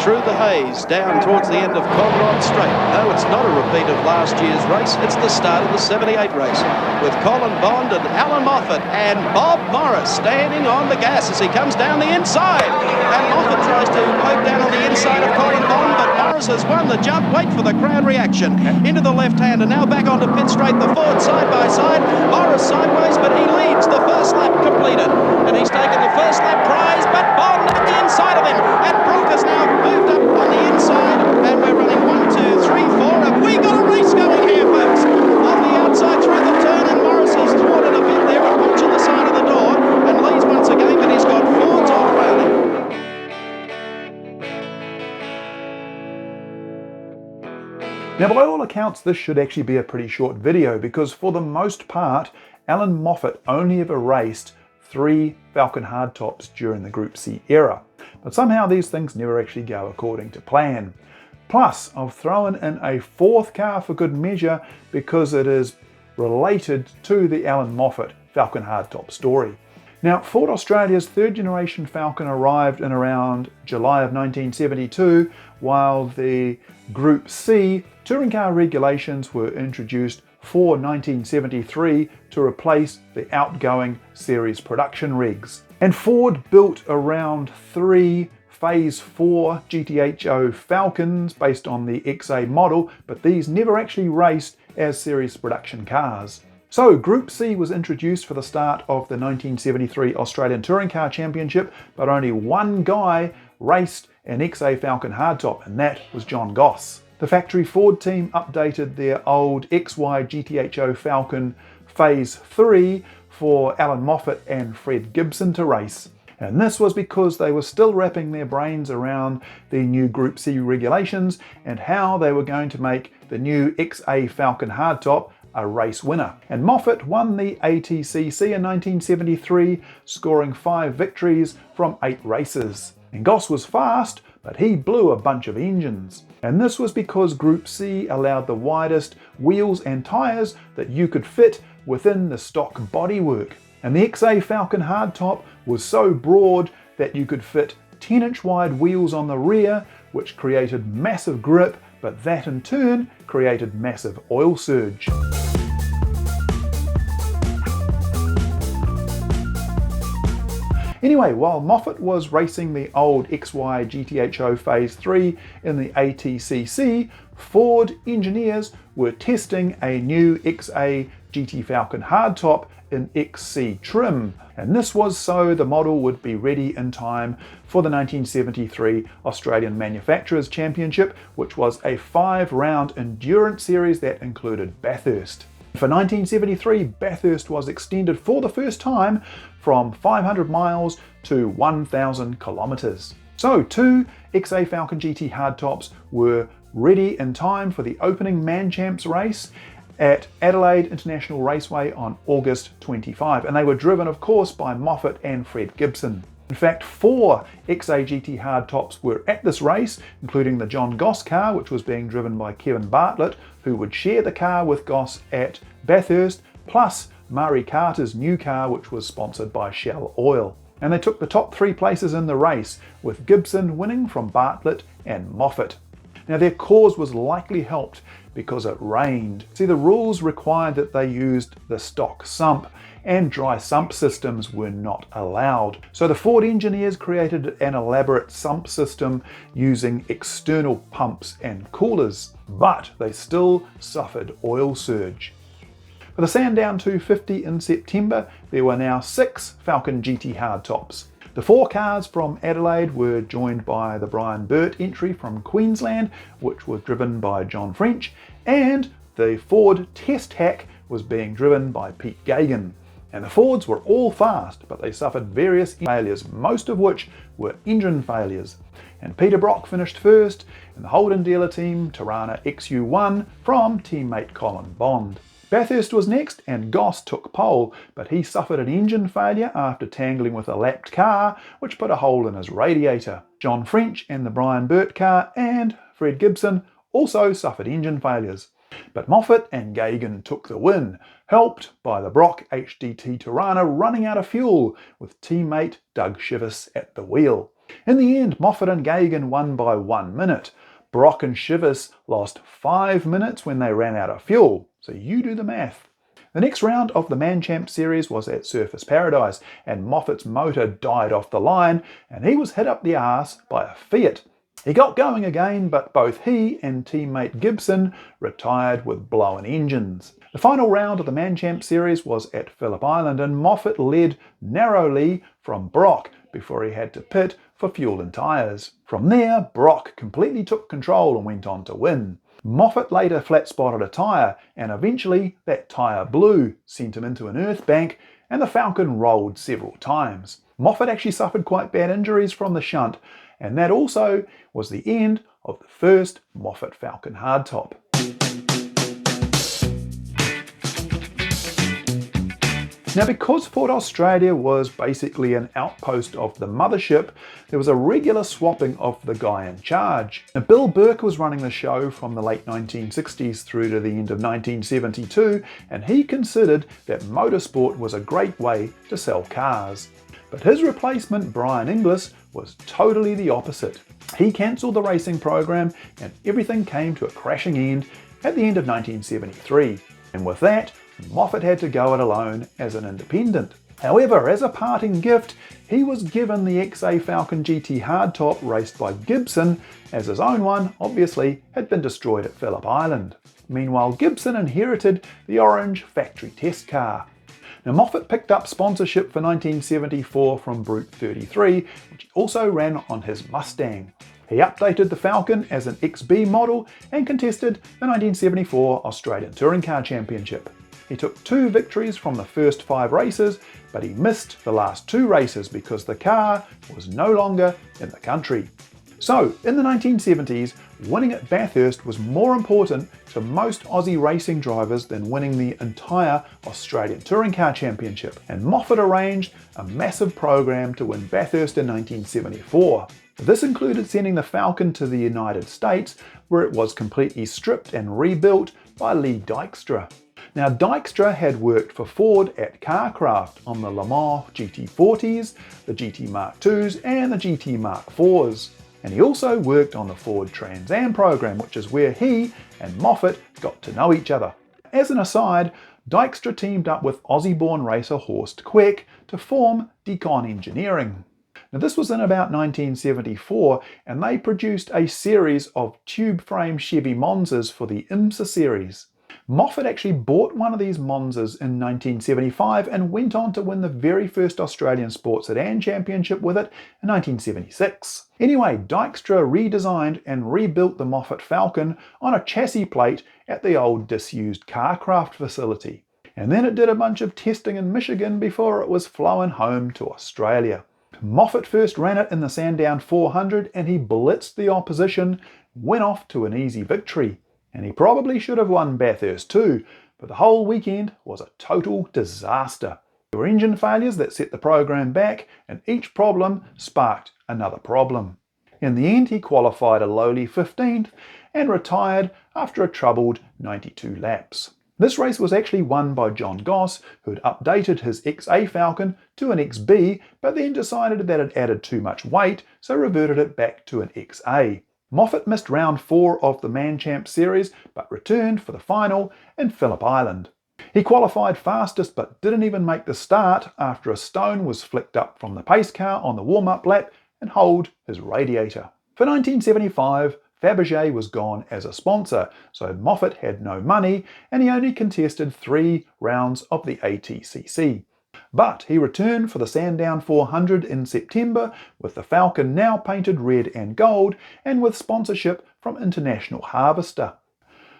through the haze down towards the end of Conrod Straight. No, it's not a repeat of last year's race. It's the start of the 78 race with Colin Bond and Allan Moffat and Bob Morris standing on the gas as he comes down the inside. And Moffat tries to poke down on the inside of Colin Bond, but Morris has won the jump. Wait for the crowd reaction. Into the left hand and now back onto pit straight. The Ford side by side. Morris sideways, but he leads. The first lap completed. And he's taken the first lap prize, but Bond at the inside of him. And Brock has now moved up on the inside. And we're running 1, 2, 3, 4. Have we got a race going here, folks? On the outside through the turn, and Morris has thwarted a bit there and punctured the side of the door. And leads once again, but he's got Fords all around him. Now, by all accounts, this should actually be a pretty short video because for the most part, Allan Moffat only ever raced 3 Falcon Hardtops during the Group C era. But somehow these things never actually go according to plan. Plus, I've thrown in a 4th car for good measure because it is related to the Allan Moffat Falcon Hardtop story. Now, Ford Australia's 3rd generation Falcon arrived in around July of 1972, while the Group C touring car regulations were introduced for 1973 to replace the outgoing series production rigs. And Ford built around 3 Phase 4 GTHO Falcons based on the XA model, but these never actually raced as series production cars. So Group C was introduced for the start of the 1973 Australian Touring Car Championship, but only one guy raced an XA Falcon hardtop, and that was John Goss. The factory Ford team updated their old XY GTHO Falcon Phase 3 for Allan Moffat and Fred Gibson to race. And this was because they were still wrapping their brains around the new Group C regulations and how they were going to make the new XA Falcon hardtop a race winner. And Moffat won the ATCC in 1973, scoring 5 victories from 8 races. And Goss was fast, but he blew a bunch of engines. And this was because Group C allowed the widest wheels and tyres that you could fit within the stock bodywork. And the XA Falcon hardtop was so broad that you could fit 10-inch wide wheels on the rear, which created massive grip, but that in turn created massive oil surge. Anyway, while Moffat was racing the old XY GTHO Phase 3 in the ATCC, Ford engineers were testing a new XA GT Falcon hardtop in XC trim, and this was so the model would be ready in time for the 1973 Australian Manufacturers Championship, which was a 5-round endurance series that included Bathurst. For 1973, Bathurst was extended for the first time from 500 miles to 1,000 kilometres. So 2 XA Falcon GT hardtops were ready in time for the opening Man Champs race at Adelaide International Raceway on August 25, and they were driven of course by Moffat and Fred Gibson. In fact, 4 XA GT hardtops were at this race, including the John Goss car, which was being driven by Kevin Bartlett, who would share the car with Goss at Bathurst, plus Murray Carter's new car, which was sponsored by Shell Oil. And they took the top 3 places in the race, with Gibson winning from Bartlett and Moffat. Now their cause was likely helped because it rained. See, the rules required that they used the stock sump, and dry sump systems were not allowed. So the Ford engineers created an elaborate sump system using external pumps and coolers, but they still suffered oil surge. For the Sandown 250 in September, there were now 6 Falcon GT hardtops. The 4 cars from Adelaide were joined by the Brian Burt entry from Queensland, which was driven by John French, and the Ford Test Hack was being driven by Pete Gagan. And the Fords were all fast, but they suffered various failures, most of which were engine failures. And Peter Brock finished first, and the Holden dealer team Tirana XU1 from teammate Colin Bond. Bathurst was next, and Goss took pole, but he suffered an engine failure after tangling with a lapped car, which put a hole in his radiator. John French and the Brian Burt car and Fred Gibson also suffered engine failures. But Moffat and Gagan took the win, helped by the Brock HDT Tirana running out of fuel, with teammate Doug Shivis at the wheel. In the end, Moffat and Gagan won by 1 minute. Brock and Chivas lost 5 minutes when they ran out of fuel, so you do the math. The next round of the Man Champ series was at Surfers Paradise, and Moffat's motor died off the line and he was hit up the arse by a Fiat. He got going again, but both he and teammate Gibson retired with blown engines. The final round of the Man Champ series was at Phillip Island, and Moffat led narrowly from Brock before he had to pit for fuel and tyres. From there, Brock completely took control and went on to win. Moffat later flat-spotted a tyre, and eventually that tyre blew, sent him into an earth bank, and the Falcon rolled several times. Moffat actually suffered quite bad injuries from the shunt, and that also was the end of the first Moffat Falcon hardtop. Now, because Ford Australia was basically an outpost of the mothership, there was a regular swapping of the guy in charge. Now, Bill Burke was running the show from the late 1960s through to the end of 1972, and he considered that motorsport was a great way to sell cars. But his replacement, Brian Inglis, was totally the opposite. He cancelled the racing program, and everything came to a crashing end at the end of 1973. And with that, Moffat had to go it alone as an independent. However, as a parting gift, he was given the XA Falcon GT hardtop raced by Gibson, as his own one, obviously, had been destroyed at Phillip Island. Meanwhile, Gibson inherited the orange factory test car. Now, Moffat picked up sponsorship for 1974 from Brute 33, which he also ran on his Mustang. He updated the Falcon as an XB model and contested the 1974 Australian Touring Car Championship. He took 2 victories from the first 5 races, but he missed the last 2 races because the car was no longer in the country. So, in the 1970s, winning at Bathurst was more important to most Aussie racing drivers than winning the entire Australian Touring Car Championship, and Moffat arranged a massive program to win Bathurst in 1974. This included sending the Falcon to the United States, where it was completely stripped and rebuilt by Lee Dykstra. Now, Dykstra had worked for Ford at Carcraft on the Le Mans GT40s, the GT Mark IIs and the GT Mark IVs. And he also worked on the Ford Trans Am program, which is where he and Moffat got to know each other. As an aside, Dykstra teamed up with Aussie-born racer Horst Queck to form Decon Engineering. Now, this was in about 1974, and they produced a series of tube-frame Chevy Monzas for the IMSA series. Moffat actually bought one of these Monzas in 1975 and went on to win the very first Australian Sports Sedan Championship with it in 1976. Anyway, Dykstra redesigned and rebuilt the Moffat Falcon on a chassis plate at the old disused Carcraft facility. And then it did a bunch of testing in Michigan before it was flown home to Australia. Moffat first ran it in the Sandown 400 and he blitzed the opposition, went off to an easy victory. And he probably should have won Bathurst too, but the whole weekend was a total disaster. There were engine failures that set the program back, and each problem sparked another problem. In the end, he qualified a lowly 15th and retired after a troubled 92 laps. This race was actually won by John Goss, who had updated his XA Falcon to an XB, but then decided that it added too much weight, so reverted it back to an XA. Moffat missed round 4 of the Man Champ series, but returned for the final in Phillip Island. He qualified fastest but didn't even make the start after a stone was flicked up from the pace car on the warm-up lap and holed his radiator. For 1975, Fabergé was gone as a sponsor, so Moffat had no money and he only contested 3 rounds of the ATCC. But he returned for the Sandown 400 in September, with the Falcon now painted red and gold and with sponsorship from International Harvester.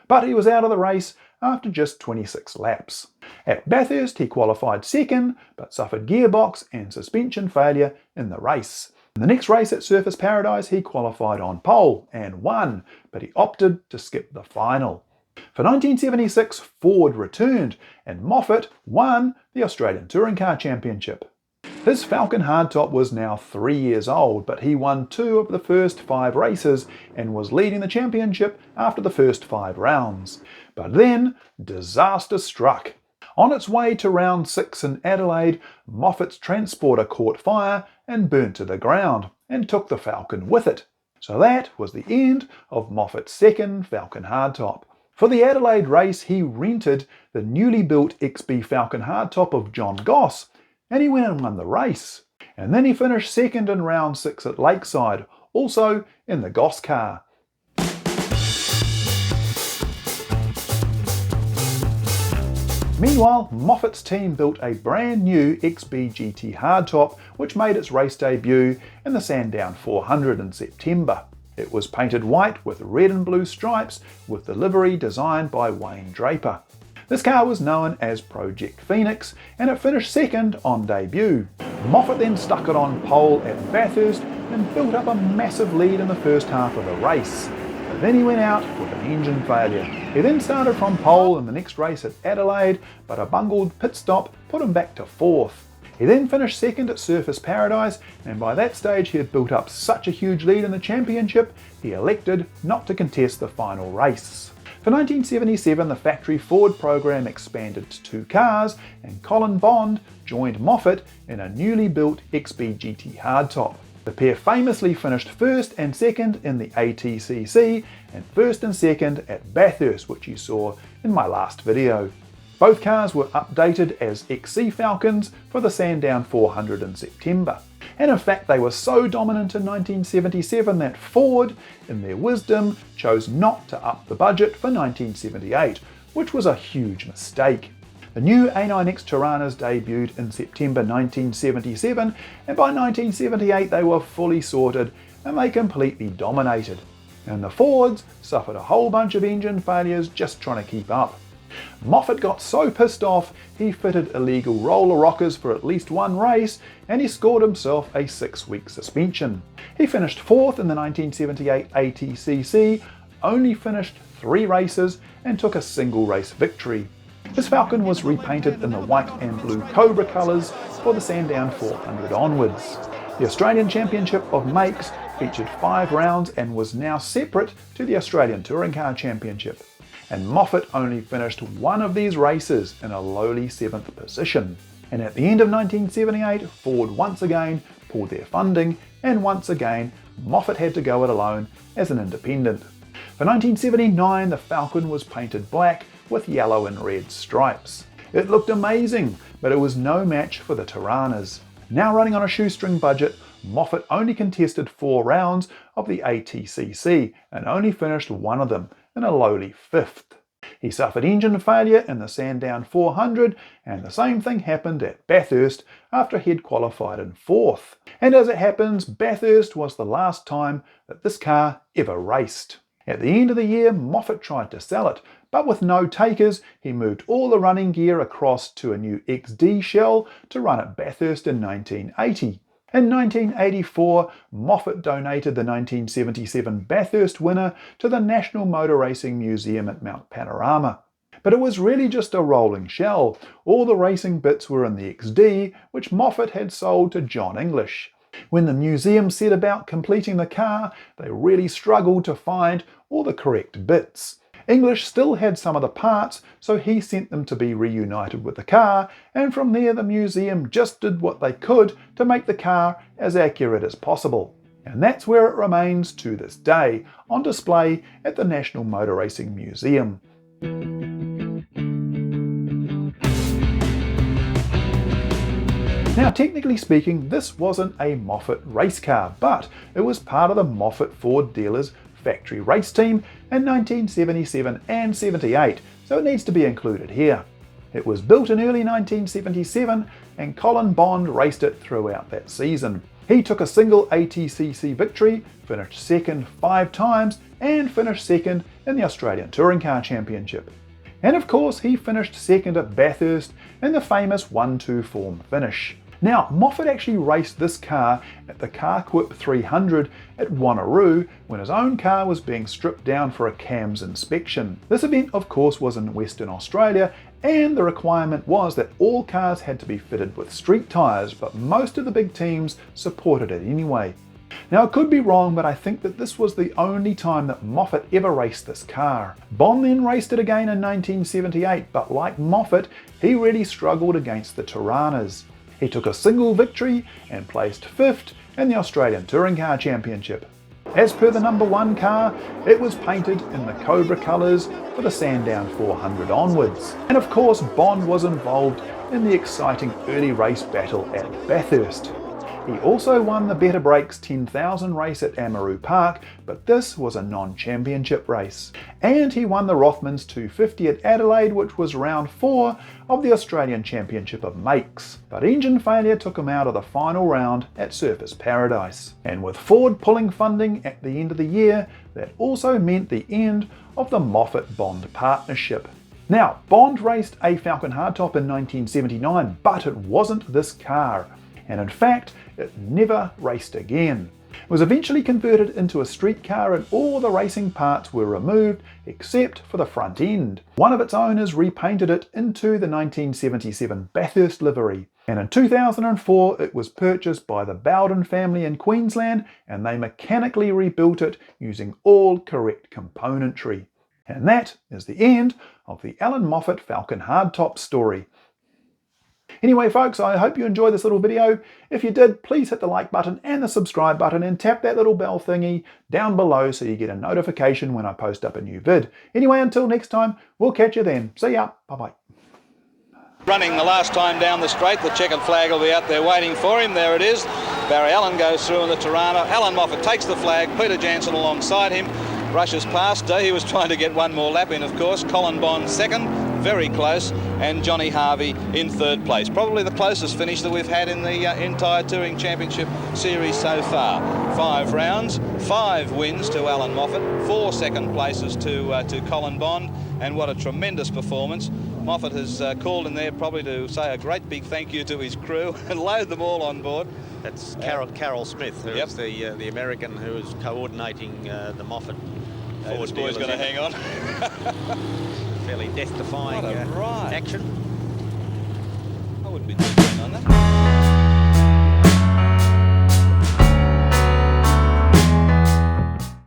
But he was out of the race after just 26 laps. At Bathurst he qualified second, but suffered gearbox and suspension failure in the race. In the next race at Surfers Paradise he qualified on pole and won, but he opted to skip the final. For 1976, Ford returned, and Moffat won the Australian Touring Car Championship. His Falcon hardtop was now 3 years old, but he won 2 of the first 5 races and was leading the championship after the first 5 rounds. But then, disaster struck. On its way to round 6 in Adelaide, Moffat's transporter caught fire and burnt to the ground, and took the Falcon with it. So that was the end of Moffat's second Falcon Hardtop. For the Adelaide race, he rented the newly built XB Falcon Hardtop of John Goss, and he went and won the race. And then he finished second in round 6 at Lakeside, also in the Goss car. Meanwhile, Moffat's team built a brand new XB GT hardtop, which made its race debut in the Sandown 400 in September. It was painted white with red and blue stripes, with the livery designed by Wayne Draper. This car was known as Project Phoenix, and it finished second on debut. Moffat then stuck it on pole at Bathurst and built up a massive lead in the first half of the race. But then he went out with an engine failure. He then started from pole in the next race at Adelaide, but a bungled pit stop put him back to 4th. He then finished second at Surfers Paradise, and by that stage he had built up such a huge lead in the championship, he elected not to contest the final race. For 1977, the factory Ford program expanded to 2 cars, and Colin Bond joined Moffat in a newly built XB GT hardtop. The pair famously finished first and second in the ATCC and first and second at Bathurst, which you saw in my last video. Both cars were updated as XC Falcons for the Sandown 400 in September. And in fact, they were so dominant in 1977 that Ford, in their wisdom, chose not to up the budget for 1978, which was a huge mistake. The new A9X Tiranas debuted in September 1977, and by 1978 they were fully sorted and they completely dominated. And the Fords suffered a whole bunch of engine failures just trying to keep up. Moffat got so pissed off he fitted illegal roller rockers for at least one race, and he scored himself a 6-week suspension. He finished 4th in the 1978 ATCC, only finished 3 races and took a single race victory. His Falcon was repainted in the white and blue Cobra colours for the Sandown 400 onwards. The Australian Championship of Makes featured 5 rounds and was now separate to the Australian Touring Car Championship. And Moffat only finished one of these races in a lowly 7th position. And at the end of 1978, Ford once again pulled their funding, and once again Moffat had to go it alone as an independent. For 1979, the Falcon was painted black with yellow and red stripes. It looked amazing, but it was no match for the Tiranas. Now running on a shoestring budget, Moffat only contested 4 rounds of the ATCC and only finished one of them in a lowly 5th. He suffered engine failure in the Sandown 400, and the same thing happened at Bathurst after he had qualified in 4th. And as it happens, Bathurst was the last time that this car ever raced. At the end of the year, Moffat tried to sell it, but with no takers, he moved all the running gear across to a new XD shell to run at Bathurst in 1980. In 1984, Moffat donated the 1977 Bathurst winner to the National Motor Racing Museum at Mount Panorama. But it was really just a rolling shell. All the racing bits were in the XD, which Moffat had sold to John English. When the museum set about completing the car, they really struggled to find all the correct bits. English still had some of the parts, so he sent them to be reunited with the car, and from there the museum just did what they could to make the car as accurate as possible. And that's where it remains to this day, on display at the National Motor Racing Museum. Now, technically speaking, this wasn't a Moffat race car, but it was part of the Moffat Ford dealers factory race team in 1977 and 78, so it needs to be included here. It was built in early 1977, and Colin Bond raced it throughout that season. He took a single ATCC victory, finished second 5 times, and finished second in the Australian Touring Car Championship. And of course, he finished second at Bathurst in the famous 1-2 form finish. Now, Moffat actually raced this car at the Carquip 300 at Wanneroo when his own car was being stripped down for a CAMS inspection. This event, of course, was in Western Australia, and the requirement was that all cars had to be fitted with street tyres, but most of the big teams supported it anyway. Now, I could be wrong, but I think that this was the only time that Moffat ever raced this car. Bond then raced it again in 1978, but like Moffat, he really struggled against the Tiranas. He took a single victory and placed 5th in the Australian Touring Car Championship. As per the #1 car, it was painted in the Cobra colours for the Sandown 400 onwards. And of course, Bond was involved in the exciting early race battle at Bathurst. He also won the Better Breaks 10,000 race at Amaroo Park, but this was a non-championship race. And he won the Rothmans 250 at Adelaide, which was round 4 of the Australian Championship of Makes. But engine failure took him out of the final round at Surfers Paradise. And with Ford pulling funding at the end of the year, that also meant the end of the Moffat-Bond partnership. Now, Bond raced a Falcon Hardtop in 1979, but it wasn't this car. And in fact, it never raced again. It was eventually converted into a street car and all the racing parts were removed except for the front end. One of its owners repainted it into the 1977 Bathurst livery. And in 2004 it was purchased by the Bowden family in Queensland and they mechanically rebuilt it using all correct componentry. And that is the end of the Allan Moffat Falcon Hardtop story. Anyway folks, I hope you enjoyed this little video. If you did, please hit the like button and the subscribe button and tap that little bell thingy down below so you get a notification when I post up a new vid. Anyway, until next time, we'll catch you then. See ya. Bye-bye. Running the last time down the straight, the checkered flag will be out there waiting for him. There it is. Barry Allen goes through in the Tirana. Allan Moffat takes the flag. Peter Jansen alongside him. Rushes past. He was trying to get one more lap in, of course. Colin Bond second, very close, and Johnny Harvey in 3rd place. Probably the closest finish that we've had in the entire Touring Championship series so far. 5 rounds, 5 wins to Allan Moffat, 4 second places to Colin Bond, and what a tremendous performance. Moffat has called in there probably to say a great big thank you to his crew and load them all on board. That's Carol Smith, who's the American who is coordinating the Moffat. This boy's going to hang on. Fairly death-defying action. I wouldn't be too keen on that.